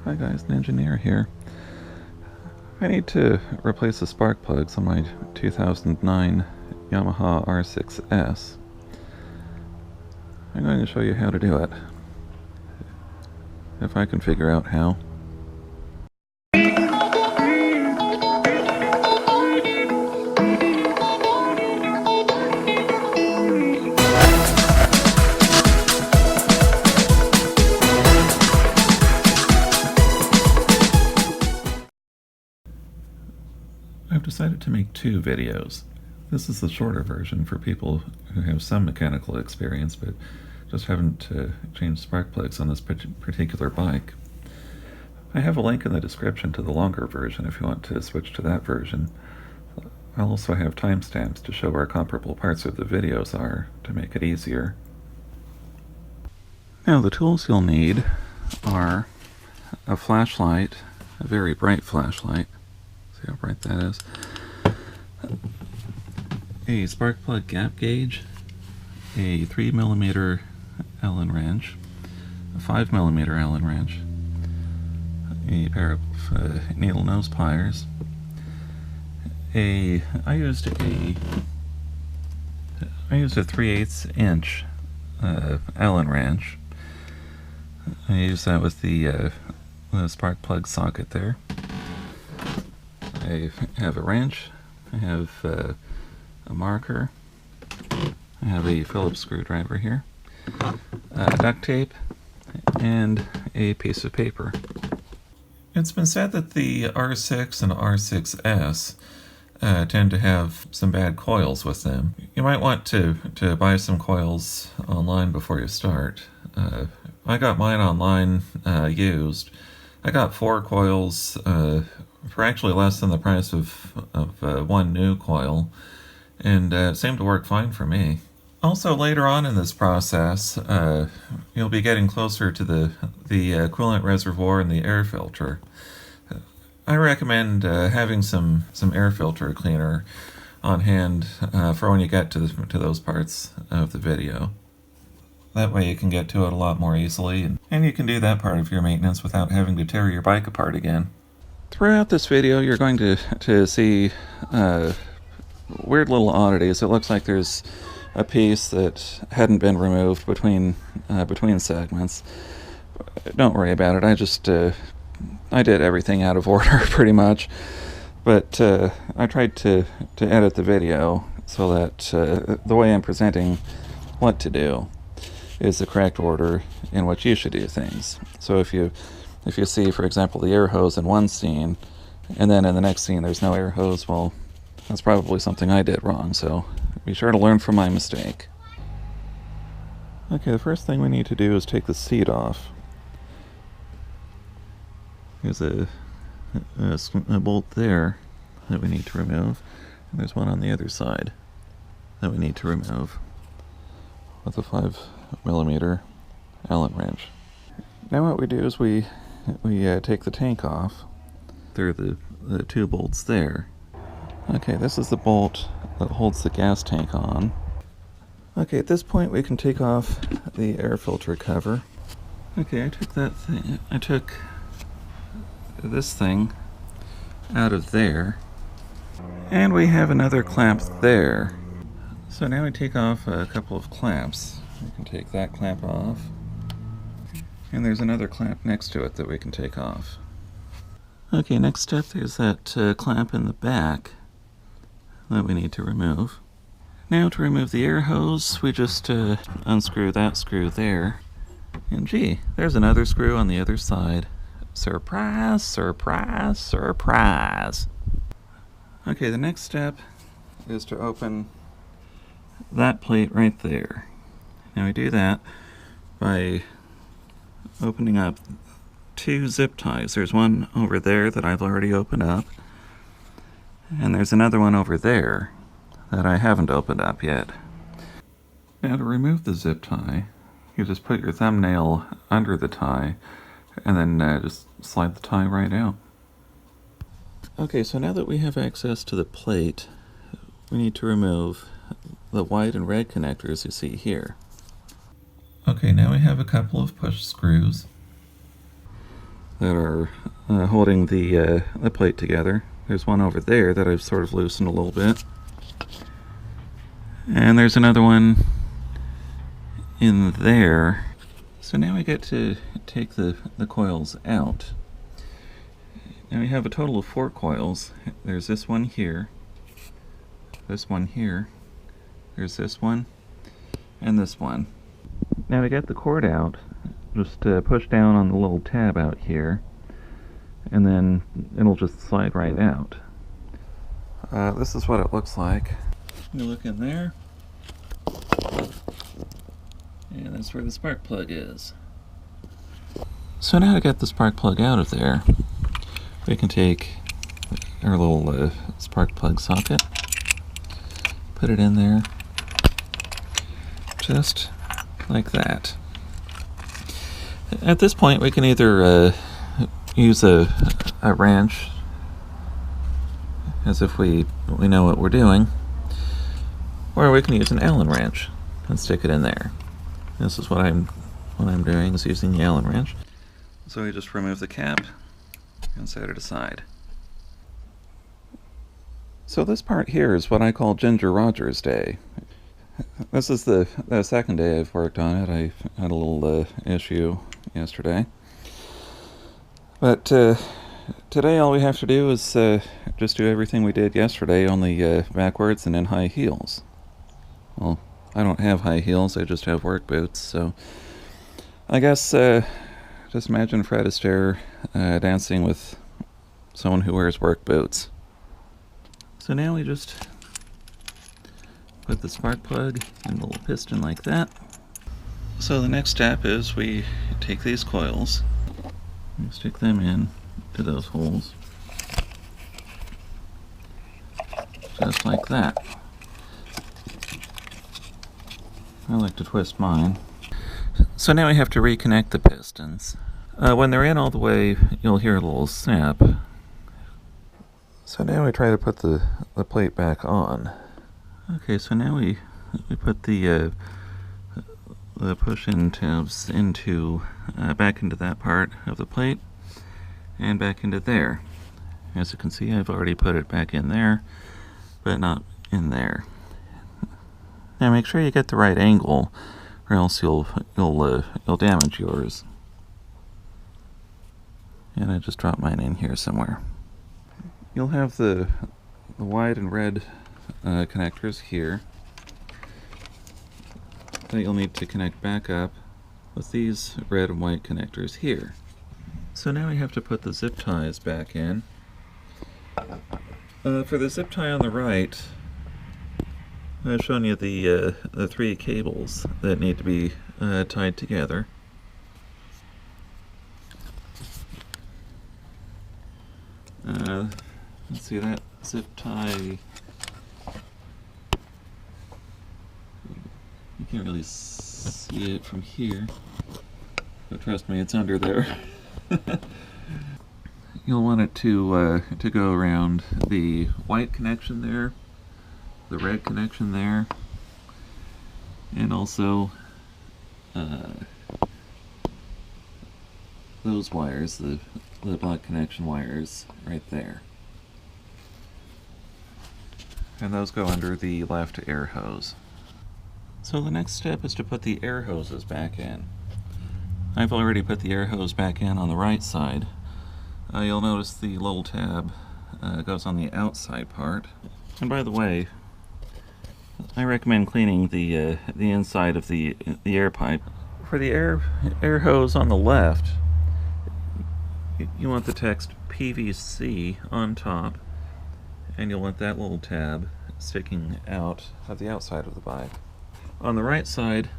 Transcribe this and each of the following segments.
Hi guys, an engineer here. I need to replace the spark plugs on my 2009 Yamaha R6S. I'm going to show you how to do it, if I can figure out how. I've decided to make two videos. This is the shorter version for people who have some mechanical experience but just haven't changed spark plugs on this particular bike. I have a link in the description to the longer version if you want to switch to that version. I'll also have timestamps to show where comparable parts of the videos are to make it easier. Now the tools you'll need are a flashlight, a very bright flashlight. See how bright that is? A spark plug gap gauge, a 3mm Allen wrench, a 5mm Allen wrench, a pair of needle nose pliers, I used a 3/8 inch Allen wrench. I used that with the spark plug socket there. I have a wrench, I have a marker, I have a Phillips screwdriver here, duct tape, and a piece of paper. It's been said that the R6 and R6S tend to have some bad coils with them. You might want to buy some coils online before you start. I got mine online used. I got 4 coils for actually less than the price of one new coil, and it seemed to work fine for me. Also, later on in this process, you'll be getting closer to the coolant reservoir and the air filter. I recommend having some air filter cleaner on hand for when you get to those parts of the video. That way you can get to it a lot more easily, and you can do that part of your maintenance without having to tear your bike apart again. Throughout this video, you're going to see weird little oddities. It looks like there's a piece that hadn't been removed between segments. Don't worry about it. I did everything out of order pretty much, but I tried to edit the video so that the way I'm presenting what to do is the correct order in which you should do things. So if you see, for example, the air hose in one scene, and then in the next scene there's no air hose, well, that's probably something I did wrong, so be sure to learn from my mistake. Okay, the first thing we need to do is take the seat off. There's a bolt there that we need to remove, and there's one on the other side that we need to remove with a 5mm Allen wrench. Now what we do is we take the tank off. There are the 2 bolts there. Okay, this is the bolt that holds the gas tank on. Okay, at this point we can take off the air filter cover. Okay, I took this thing out of there, and we have another clamp there. So now we take off a couple of clamps. We can take that clamp off, and there's another clamp next to it that we can take off. Okay, next step, there's that clamp in the back that we need to remove. Now to remove the air hose, we just unscrew that screw there. And gee, there's another screw on the other side. Surprise, surprise, surprise! Okay, the next step is to open that plate right there. Now we do that by opening up 2 zip ties. There's one over there that I've already opened up, and there's another one over there that I haven't opened up yet. Now to remove the zip tie, you just put your thumbnail under the tie and then just slide the tie right out. Okay, so now that we have access to the plate, we need to remove the white and red connectors you see here. Okay, now we have a couple of push screws. that are holding the plate together. There's one over there that I've sort of loosened a little bit. And there's another one in there. So now we get to take the coils out. Now we have a total of 4 coils. There's this one here, this one here, there's this one, and this one. Now to get the cord out, just push down on the little tab out here, and then it'll just slide right out. This is what it looks like. You look in there, and that's where the spark plug is. So now to get the spark plug out of there, we can take our little spark plug socket, put it in there, just like that. At this point we can either use a wrench, as if we know what we're doing, or we can use an Allen wrench and stick it in there. This is what I'm doing, is using the Allen wrench. So we just remove the cap and set it aside. So this part here is what I call Ginger Rogers Day. This is the second day I've worked on it. I had a little issue yesterday. But today all we have to do is just do everything we did yesterday, only backwards and in high heels. Well, I don't have high heels, I just have work boots, so I guess just imagine Fred Astaire dancing with someone who wears work boots. So now we just put the spark plug in the little piston like that. So the next step is we take these coils and stick them in to those holes, just like that. I like to twist mine. So now we have to reconnect the pistons. When they're in all the way, you'll hear a little snap. So now we try to put the plate back on. Okay, so now we put the push-in tabs into back into that part of the plate and back into there. As you can see, I've already put it back in there, but not in there. Now make sure you get the right angle, or else you'll damage yours. And I just dropped mine in here somewhere. You'll have the white and red connectors here that you'll need to connect back up with these red and white connectors here. So now we have to put the zip ties back in. For the zip tie on the right, I've shown you the 3 cables that need to be tied together. Let's see, that zip tie, you can't really see it from here, but trust me, it's under there. You'll want it to go around the white connection there, the red connection there, and also those wires, the black connection wires right there. And those go under the left air hose. So the next step is to put the air hoses back in. I've already put the air hose back in on the right side. You'll notice the little tab goes on the outside part. And by the way, I recommend cleaning the inside of the air pipe. For the air hose on the left, you want the text PVC on top, and you'll want that little tab sticking out of the outside of the bike. On the right side,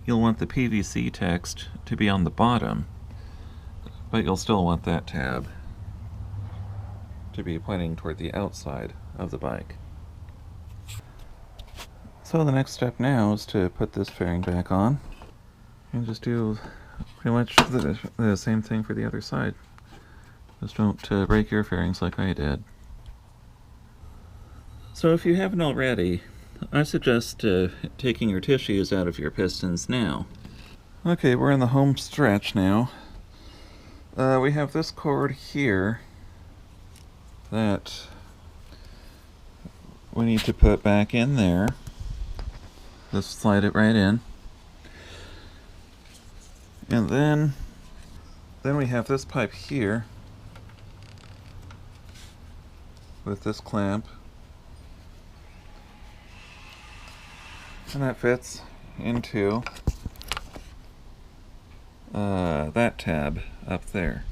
you'll want the PVC text to be on the bottom, but you'll still want that tab to be pointing toward the outside of the bike. So the next step now is to put this fairing back on and just do pretty much the same thing for the other side. Just don't break your fairings like I did. So if you haven't already, I suggest taking your tissues out of your pistons now. Okay, we're in the home stretch now. We have this cord here that we need to put back in there. Just slide it right in. And then we have this pipe here with this clamp. And that fits into that tab up there.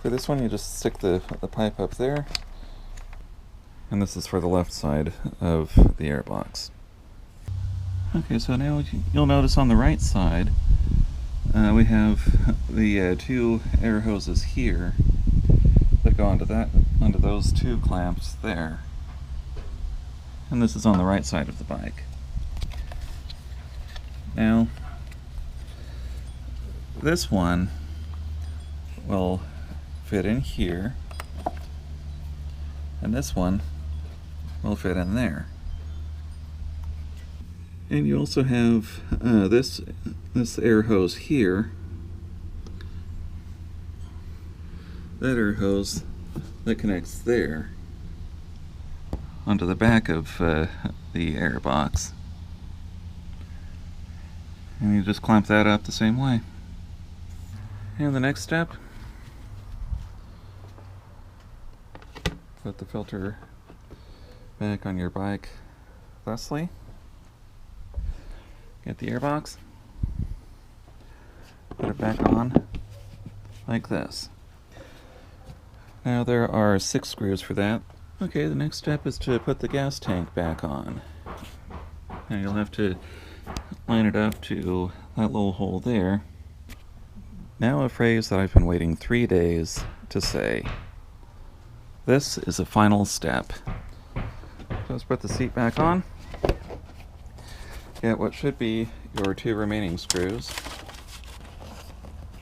For this one, you just stick the pipe up there, and this is for the left side of the air box. Okay, so now you'll notice on the right side we have the two air hoses here that go onto those two clamps there, and this is on the right side of the bike. Now, this one will fit in here, and this one will fit in there. And you also have this air hose here, that air hose that connects there onto the back of the air box. And you just clamp that up the same way. And the next step, put the filter back on your bike thusly. Get the air box, put it back on like this. Now there are 6 screws for that. Okay, the next step is to put the gas tank back on. Now you'll have to line it up to that little hole there. Now a phrase that I've been waiting 3 days to say. This is a final step. Just put the seat back on. Get what should be your 2 remaining screws.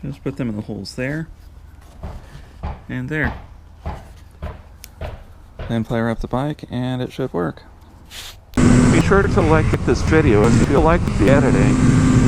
Just put them in the holes there and there. Then fire up the bike and it should work. Be sure to like this video if you like the editing.